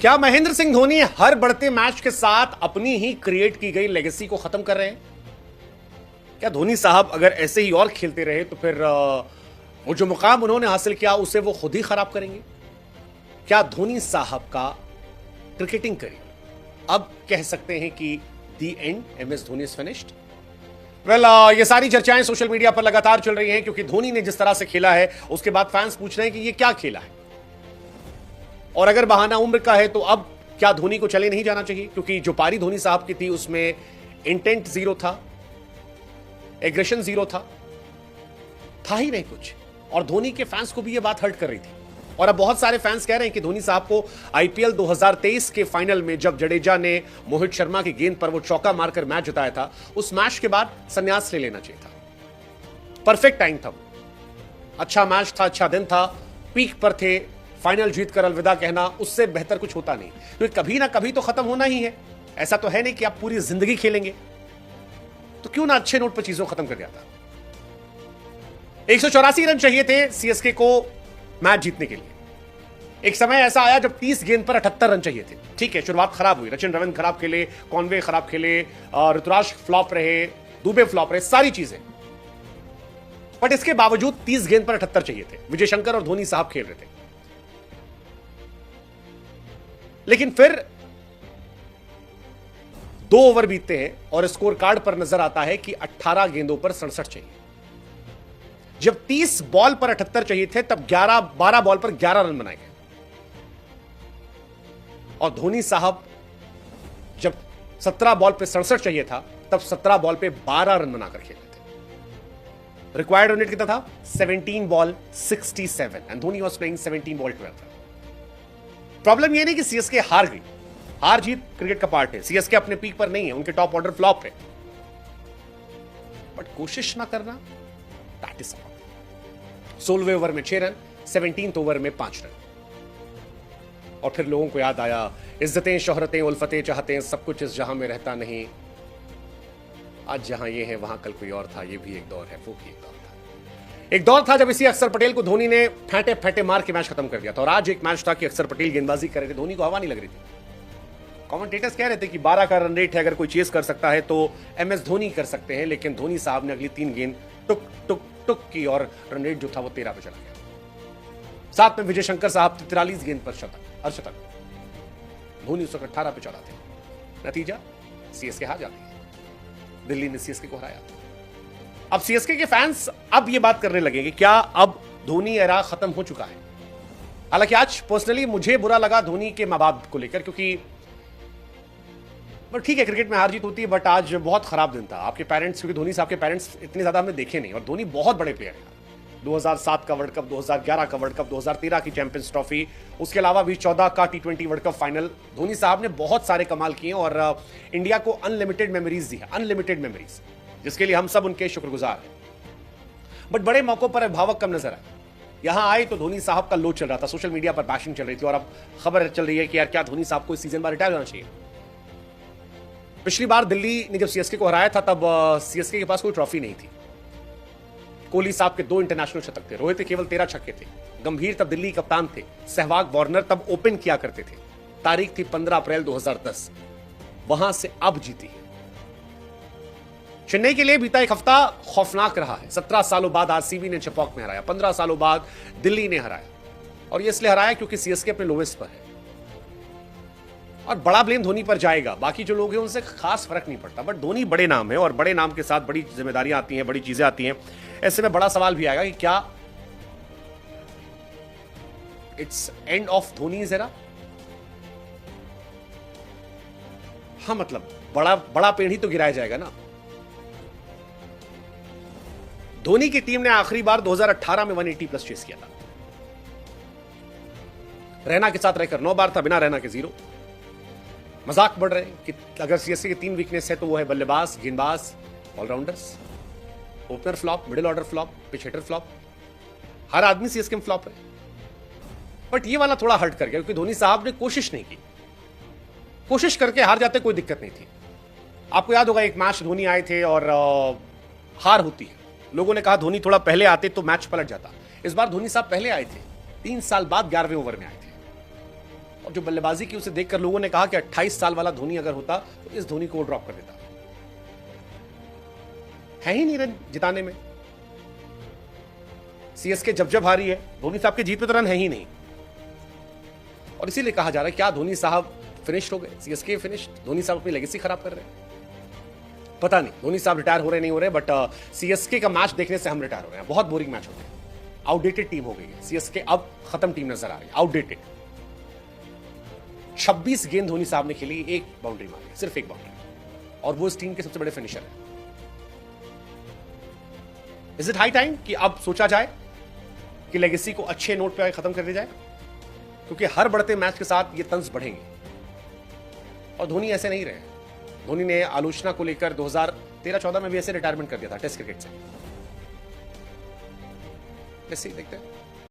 क्या महेंद्र सिंह धोनी हर बढ़ते मैच के साथ अपनी ही क्रिएट की गई लेगेसी को खत्म कर रहे हैं? क्या धोनी साहब अगर ऐसे ही और खेलते रहे तो फिर वो जो मुकाम उन्होंने हासिल किया उसे वो खुद ही खराब करेंगे? क्या धोनी साहब का क्रिकेटिंग करियर अब कह सकते हैं कि the end, MS Dhoni is finished? Well, ये सारी चर्चाएं सोशल मीडिया पर लगातार चल रही हैं क्योंकि धोनी ने जिस तरह से खेला है उसके बाद फैंस पूछ रहे हैं कि ये क्या खेला है, और अगर बहाना उम्र का है तो अब क्या धोनी को चले नहीं जाना चाहिए? क्योंकि जो पारी धोनी साहब की थी उसमें इंटेंट जीरो था, एग्रेशन जीरो था ही नहीं कुछ, और धोनी के फैंस को भी यह बात हर्ट कर रही थी। और अब बहुत सारे फैंस कह रहे हैं कि धोनी साहब को IPL 2023 के फाइनल में जब जडेजा ने मोहित शर्मा की गेंद पर वो चौका मारकर मैच जिताया था, उस मैच के बाद संन्यास ले लेना चाहिए था। परफेक्ट टाइम था, अच्छा मैच था, अच्छा दिन था, पीक पर थे, फाइनल जीतकर अलविदा कहना उससे बेहतर कुछ होता नहीं, क्योंकि कभी ना कभी तो खत्म होना ही है। ऐसा तो है नहीं कि आप पूरी जिंदगी खेलेंगे, तो क्यों ना अच्छे नोट पर चीजों खत्म कर दिया था। 184 रन चाहिए थे CSK को मैच जीतने के लिए। एक समय ऐसा आया जब 30 गेंद पर 78 रन चाहिए थे। ठीक है, शुरुआत खराब हुई, सचिन रविंद्र खराब खेले, कॉनवे खराब खेले, ऋतुराज फ्लॉप रहे, दुबे फ्लॉप रहे, सारी चीजें, बट इसके बावजूद 30 गेंद पर 78 चाहिए थे। विजय शंकर और धोनी साहब खेल रहे थे, लेकिन फिर 2 ओवर बीतते हैं और स्कोर कार्ड पर नजर आता है कि 18 गेंदों पर 67 चाहिए। जब 30 बॉल पर 78 चाहिए थे तब 12 बॉल पर 11 रन बनाए गए, और धोनी साहब जब 17 बॉल पे 67 चाहिए था तब 17 बॉल पे 12 रन बनाकर खेले थे। रिक्वायर्ड रन रेट कितना था? 17 ball 67, and Dhoni was playing 17 ball 12। Problem यह नहीं कि CSK हार गई, हार जीत क्रिकेट का पार्ट है, CSK अपने पीक पर नहीं है, उनके टॉप ऑर्डर फ्लॉप है, बट कोशिश ना करना, दैट इज 16वें ओवर में 6 रन, 17th ओवर में 5 रन, और फिर लोगों को याद आया, इज्जतें शोहरतें उल्फतें चाहते हैं, सब कुछ इस जहां में रहता नहीं, आज जहां ये है वहां कल कोई और था, ये भी एक दौर है, वो भी एक दौर था। एक दौर था जब इसी अक्षर पटेल को धोनी ने फेंटे फेंटे मार के मैच खत्म कर दिया था, और आज एक मैच था कि अक्षर पटेल गेंदबाजी कर रहे थे, धोनी को हवा नहीं लग रही थी। कमेंटेटर्स कह रहे थे कि 12 का रन रेट है, अगर कोई चेस कर सकता है तो MS धोनी कर सकते हैं, लेकिन धोनी साहब ने अगली 3 गेंद टुक टुक टुक की और रन रेट जो था वो 13 पे चला गया। साथ में विजय शंकर साहब 43 गेंद पर अर्धशतक, धोनी उस वक्त 18 पे चला थे। नतीजा CSK हार जाती है, दिल्ली ने CSK को हराया। अब CSK के फैंस अब ये बात करने लगे कि क्या अब धोनी एरा खत्म हो चुका है। हालांकि आज पर्सनली मुझे बुरा लगा धोनी के मां बाप को लेकर, क्योंकि ठीक है क्रिकेट में हार जीत होती है, बट आज बहुत खराब दिन था आपके पेरेंट्स, क्योंकि धोनी साहब के पेरेंट्स इतने ज्यादा हमने देखे नहीं, और धोनी बहुत बड़े प्लेयर हैं। 2007 का वर्ल्ड कप, 2011 का वर्ल्ड कप, 2013 की चैंपियंस ट्रॉफी, उसके अलावा भी 14 का T20 world cup final, Dhoni साहब ने बहुत सारे कमाल किए और इंडिया को अनलिमिटेड मेमोरीज दी है, अनलिमिटेड मेमोरीज, जिसके लिए हम सब उनके शुक्रगुजार हैं। बट बड़े मौकों पर अभिभावक कम नजर आए। यहां आए तो धोनी साहब का लो चल रहा था, सोशल मीडिया पर बैशिंग चल रही थी, और अब खबर चल रही है कि यार क्या धोनी साहब को इस सीजन में रिटायर होना चाहिए। पिछली बार दिल्ली ने जब CSK को हराया था तब CSK के पास कोई ट्रॉफी नहीं थी। कोहली साहब के 2 इंटरनेशनल शतक थे, रोहित के केवल 13 छक्के थे, गंभीर तब दिल्ली कप्तान थे, सहवाग वार्नर तब ओपन किया करते थे। तारीख थी 15 अप्रैल 2010, वहां से अब जीती है। चेन्नई के लिए बीता एक हफ्ता खौफनाक रहा है। 17 सालों बाद RCB ने चेपॉक में हराया, 15 सालों बाद दिल्ली ने हराया, और यह इसलिए हराया क्योंकि CSK अपने लोवेस्ट पर है, और बड़ा ब्लेम धोनी पर जाएगा। बाकी जो लोग हैं उनसे खास फर्क नहीं पड़ता, बट धोनी बड़े नाम है, और बड़े नाम के साथ बड़ी जिम्मेदारियां आती हैं, बड़ी चीजें आती हैं। ऐसे में बड़ा सवाल भी आएगा कि क्या it's end of Dhoni era? हाँ, मतलब बड़ा पेड़ ही तो गिराया जाएगा ना। धोनी की टीम ने आखिरी बार 2018 में 180+ चेस किया था। रैना के साथ रहकर 9 बार था, बिना रैना के 0। मजाक बढ़ रहे कि अगर CSK की 3 वीकनेस है तो वो है बल्लेबाज, गेंदबाज, allrounders, opener flop, middle order flop, pitch hitter flop. हर आदमी CSK में फ्लॉप है, बट ये वाला थोड़ा हर्ट कर गया क्योंकि धोनी साहब ने कोशिश नहीं की। कोशिश करके हार जाते कोई दिक्कत नहीं थी। आपको याद होगा एक मैच धोनी आए थे और हार होती है, लोगों ने कहा धोनी थोड़ा पहले आते तो मैच पलट जाता। इस बार धोनी साहब पहले आए थे, 3 साल बाद 11वें ओवर में आए थे, और जो बल्लेबाजी की उसे देखकर लोगों ने कहा कि 28 साल वाला धोनी अगर होता तो इस धोनी को वो ड्रॉप कर देता। है ही नहीं रन जिताने में। सीएसके जब हारी है, धोनी साहब के जीत पे तो रन है ही नहीं, और इसीलिए कहा जा रहा है क्या धोनी साहब फिनिश्ड हो गए, सीएसके फिनिश्ड, धोनी साहब अपनी लेगेसी खराब कर रहे हैं। पता नहीं धोनी साहब रिटायर हो रहे नहीं हो रहे, बट सीएसके का मैच देखने से हम रिटायर हो रहे हैं। बहुत बोरिंग मैच होते हैं, आउटडेटेड टीम हो गई है सीएसके, अब खत्म टीम नजर आ रही है, आउटडेटेड। 26 गेंद धोनी साहब ने खेली, एक बाउंड्री मारी, सिर्फ एक बाउंड्री, और वो इस टीम के सबसे बड़े फिनिशर है। इज इट हाई टाइम कि अब सोचा जाए कि लेगेसी को अच्छे नोट पे खत्म कर दिया जाए, क्योंकि हर बढ़ते मैच के साथ ये तंज बढ़ेंगे, और धोनी ऐसे नहीं रहे। धोनी ने आलोचना को लेकर 2013-14 में भी ऐसे रिटायरमेंट कर दिया था टेस्ट क्रिकेट से। ऐसे ही देखते हैं।